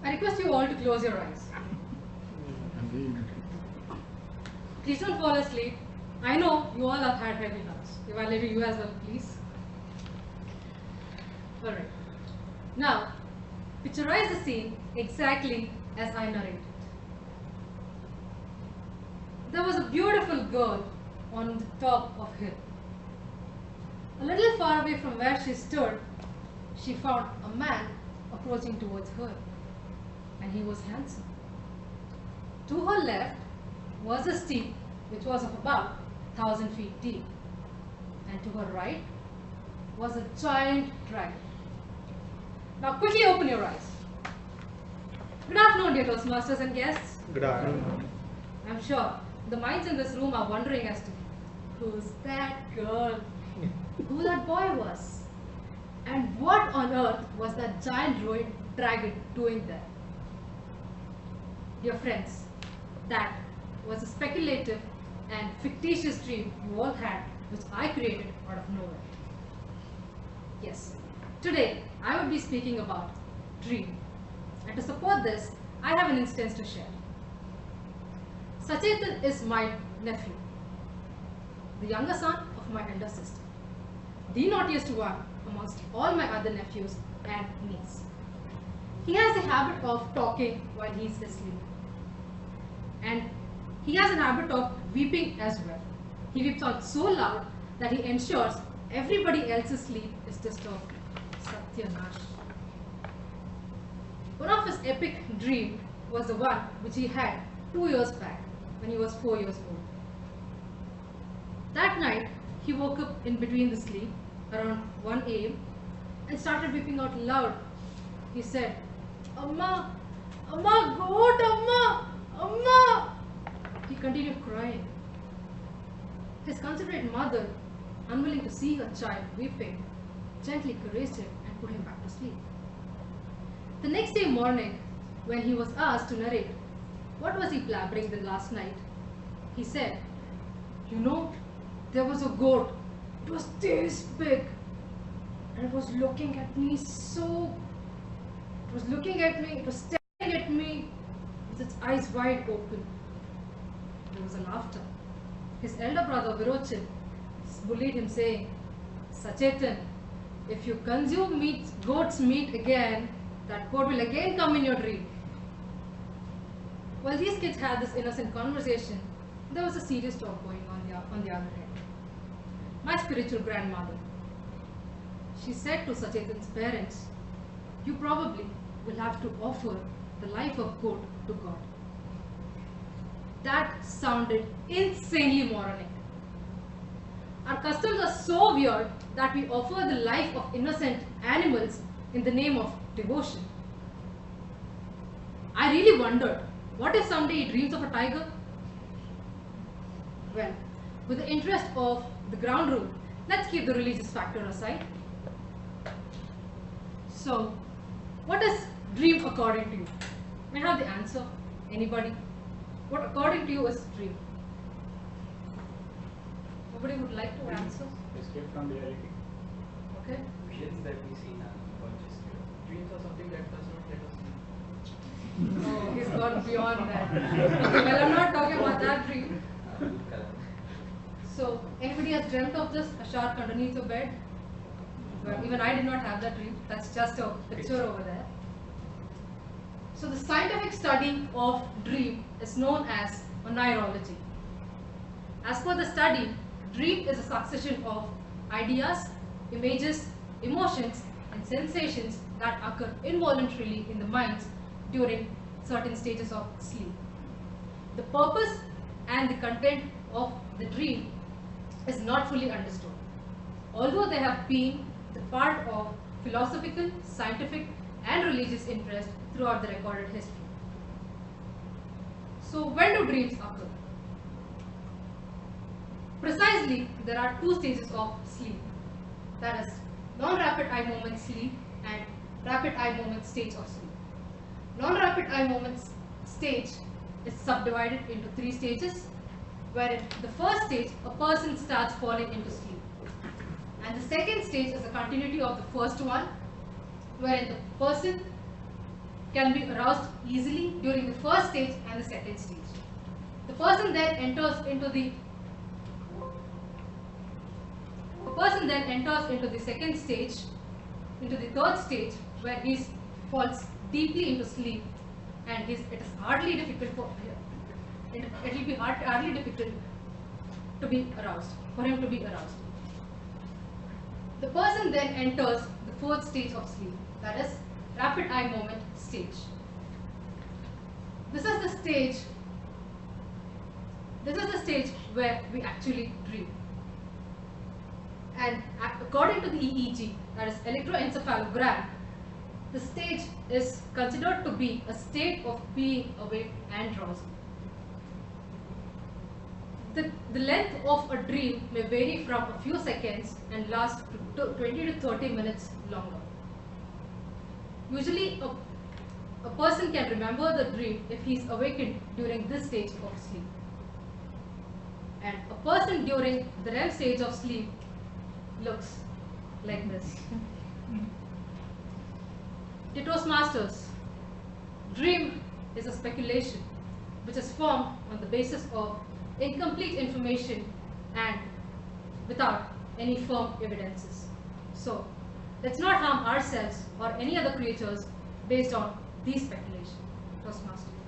I request you all to close your eyes. Please don't fall asleep. I know you all have had heavy lunch. Evaluate you as well, please. Alright. Now, picturize the scene exactly as I narrated. There was a beautiful girl on the top of a hill. A little far away from where she stood, she found a man approaching towards her, and he was handsome. To her left was a steep which was of about 1,000 feet deep, and to her right was a giant dragon. Now quickly open your eyes. Good afternoon, dear Toastmasters and guests. Good afternoon. I'm sure the minds in this room are wondering as to who's that girl, who that boy was, and what on earth was that giant ruined dragon doing there. Dear friends, that was a speculative and fictitious dream you all had, which I created out of nowhere. Yes, today I will be speaking about dream, and to support this, I have an instance to share. Sachetan is my nephew, the younger son of my elder sister, the naughtiest one amongst all my other nephews and niece. He has a habit of talking while he is asleep, and he has a habit of weeping as well. He weeps out so loud that he ensures everybody else's sleep is disturbed. Satyanash. One of his epic dreams was the one which he had 2 years back when he was 4 years old. That night, he woke up in between the sleep around 1 a.m. and started weeping out loud. He said, "Amma, Amma, goat, Amma, Amma." He continued crying. His considerate mother, unwilling to see her child weeping, gently caressed him and put him back to sleep. The next day morning, when he was asked to narrate what was he blabbering the last night, he said, "You know, there was a goat. It was this big, and it was looking at me so. It was looking at me. It was staring at me with its eyes wide open." There was a laughter. His elder brother Virochin bullied him, saying, "Sachetan, if you consume goat's meat again, that goat will again come in your dream." While these kids had this innocent conversation, there was a serious talk going on the other hand. My spiritual grandmother, she said to Sachetan's parents, "You probably will have to offer the life of goat to God." That sounded insanely moronic. Our customs are so weird that we offer the life of innocent animals in the name of devotion. I really wondered, what if someday he dreams of a tiger? Well, with the interest of the ground rule, let's keep the religious factor aside. So, what is dream according to you? May I have the answer? Anybody? What according to you is dream? Nobody would like to answer? Escape from reality. Okay. Visions that we see in our unconscious state. Dreams are something that does not let us sleep. Oh, he's gone beyond that. Okay, well, I'm not talking about that dream. So, anybody has dreamt of this? A shark underneath your bed? Well, even I did not have that dream. That's just a picture over there. So, the scientific study of dream is known as neurology. As per the study, dream is a succession of ideas, images, emotions, and sensations that occur involuntarily in the minds during certain stages of sleep. The purpose and the content of the dream is not fully understood, although they have been the part of philosophical, scientific, and religious interest throughout the recorded history. So, when do dreams occur? Precisely, there are 2 stages of sleep, that is, non-rapid eye movement sleep and rapid eye movement stage of sleep. Non-rapid eye movement stage is subdivided into 3 stages, wherein the first stage, a person starts falling into sleep, and the second stage is a continuity of the first one, wherein the person can be aroused easily during the first stage and the second stage. The person then enters into the second stage, into the third stage, where he falls deeply into sleep, and it is hardly difficult for it will be hardly difficult to be aroused, for him to be aroused. The person then enters the fourth stage of sleep, that is rapid eye movement stage. This is the stage where we actually dream. And according to the EEG, that is electroencephalogram, the stage is considered to be a state of being awake and drowsy. The length of a dream may vary from a few seconds and last to 20 to 30 minutes longer. Usually, a person can remember the dream if he is awakened during this stage of sleep. And a person during the REM stage of sleep looks like this. To Toastmasters, dream is a speculation which is formed on the basis of incomplete information and without any firm evidences. So, let's not harm ourselves or any other creatures based on these speculations. Toastmasters.